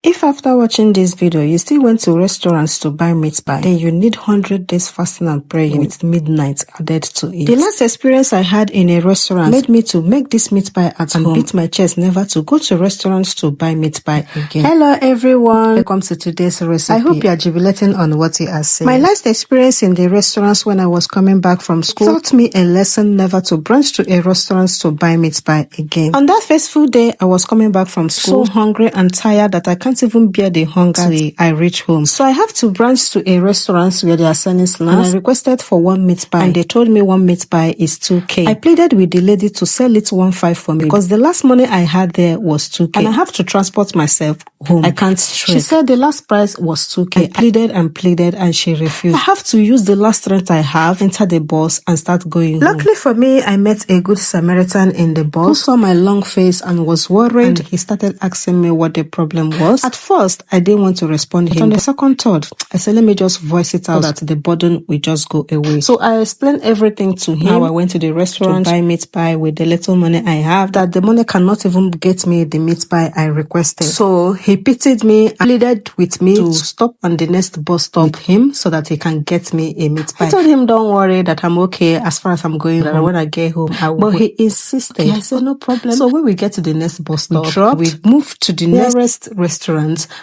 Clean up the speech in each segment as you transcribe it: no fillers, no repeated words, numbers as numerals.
If after watching this video you still went to restaurants to buy meat pie, then you need 100 days fasting and praying with midnight added to it. The last experience I had in a restaurant made me to make this meat pie at home and beat my chest never to go to restaurants to buy meat pie again. Hello everyone, welcome to today's recipe. I hope you are jubilating on what you are saying. My last experience in the restaurants when I was coming back from school taught me a lesson never to branch to a restaurant to buy meat pie again. On that fateful day, I was coming back from school so hungry and tired that I can't even bear the hunger till I reach home. So I have to branch to a restaurant where they are selling snacks, and I requested for one meat pie and they told me one meat pie is 2k. I pleaded with the lady to sell it 1.5 for me because the last money I had there was 2k and I have to transport myself home. I can't trek. She said the last price was 2k. I pleaded and she refused. I have to use the last strength I have, enter the bus and start going home. Luckily for me, I met a good Samaritan in the bus who saw my long face and was worried, and he started asking me what the problem was. At first, I didn't want to respond to him. On the second thought, I said, let me just voice it out that the burden will just go away. So I explained everything to him. How I went to the restaurant to buy meat pie with the little money I have, that the money cannot even get me the meat pie I requested. So he pitied me and pleaded with me to stop on the next bus stop with him so that he can get me a meat pie. I told him, don't worry, that I'm okay as far as I'm going home. When I get home, I will. But he insisted. Okay, I said, no problem. So when we get to the next bus stop, we moved to the nearest restaurant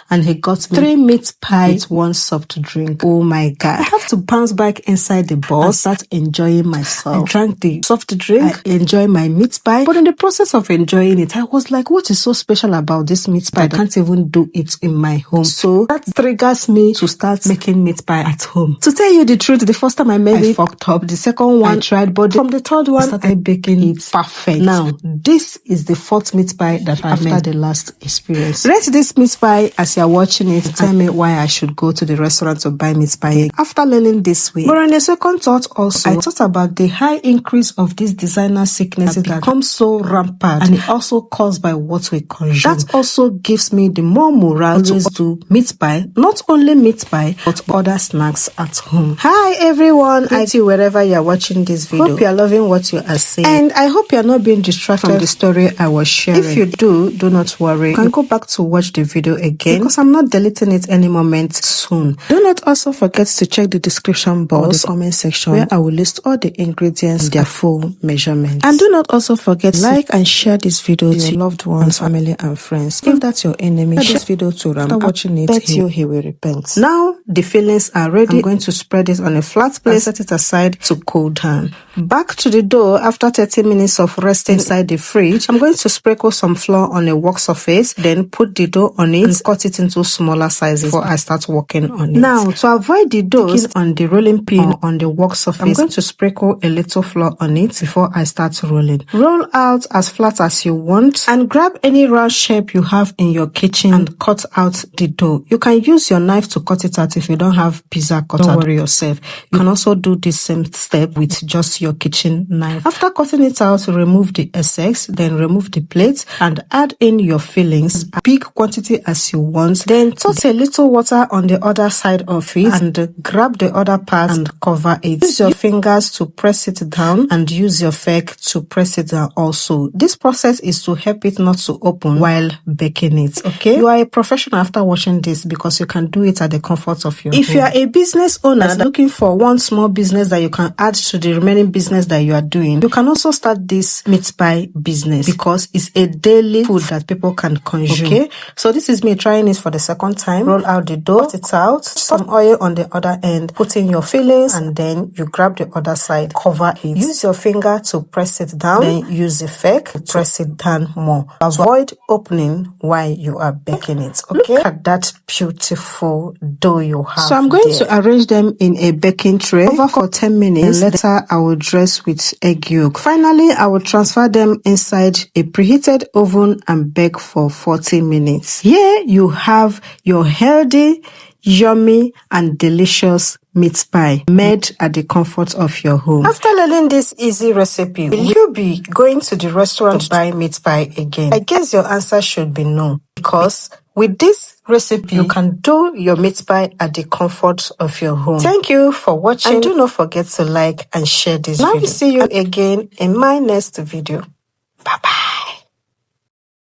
and he got me 3 meat pie with 1 soft drink. Oh my God. I have to bounce back inside the bus and start enjoying myself. I drank the soft drink, I enjoy my meat pie, but in the process of enjoying it, I was like, what is so special about this meat pie? I can't even do it in my home. So that triggers me to start making meat pie at home. To tell you the truth, the first time I made it, I fucked up. The second one I tried, but from the third one, I started baking it perfect. Now, this is the 4th meat pie that I made after the last experience. Rate this meat pie as you're watching it. Tell me why I should go to the restaurant to buy meat pie after learning this way. But on a second thought also, I thought about the high increase of these designer sicknesses that become so rampant, and it also caused by what we consume. That also gives me the more morale to do meat pie, not only meat pie, but other snacks at home. Hi everyone, I see wherever you're watching this video. Hope you're loving what you are seeing, and I hope you're not being distracted from the story I was sharing. If you do not worry. You can go back to watch the video again because I'm not deleting it any moment soon. Do not also forget to check the description box or the comment section where I will list all the ingredients and their full measurements. And do not also forget to like and share this video to your loved ones, family and friends. If that's your enemy, share this video to Ram. After watching it, bet you he will repent. Now the fillings are ready. I'm going to spread it on a flat place and set it aside to cool down. Back to the dough. After 30 minutes of resting inside the fridge, I'm going to sprinkle some flour on a work surface, then put the dough on it and cut it into smaller sizes before I start working on it. Now, to avoid the dough on the rolling pin or on the work surface, I'm going to sprinkle a little flour on it before I start rolling. Roll out as flat as you want and grab any round shape you have in your kitchen and cut out the dough. You can use your knife to cut it out if you don't have pizza cutter. Don't worry yourself. You can also do this same step with just your kitchen knife. After cutting it out, remove the excess, then remove the plate and add in your fillings, big quantity as you want. Then toss a little water on the other side of it and grab the other part and cover it. Use your fingers to press it down and use your fork to press it down also. This process is to help it not to open while baking it. Okay, you are a professional after watching this because you can do it at the comfort of your home. If you are a business owner looking for one small business that you can add to the remaining business that you are doing, you can also start this meat pie business because it's a daily food that people can consume. Okay, so this is me trying it for the second time. Roll out the dough, cut it out, some oil on the other end, put in your fillings, and then you grab the other side, cover it. Use your finger to press it down, then use the fork to press it down more. Avoid opening while you are baking it. Okay, look at that beautiful dough you have. So I'm going to arrange them in a baking tray over for 10 minutes. And later I will dress with egg yolk. Finally, I will transfer them inside a preheated oven and bake for 40 minutes. Here you have your healthy, yummy and delicious meat pie made at the comfort of your home. After learning this easy recipe, will you be going to the restaurant to buy meat pie again? I guess your answer should be no, because with this recipe, you can do your meat pie at the comfort of your home. Thank you for watching, and do not forget to like and share this video. Now we see you again in my next video. Bye-bye.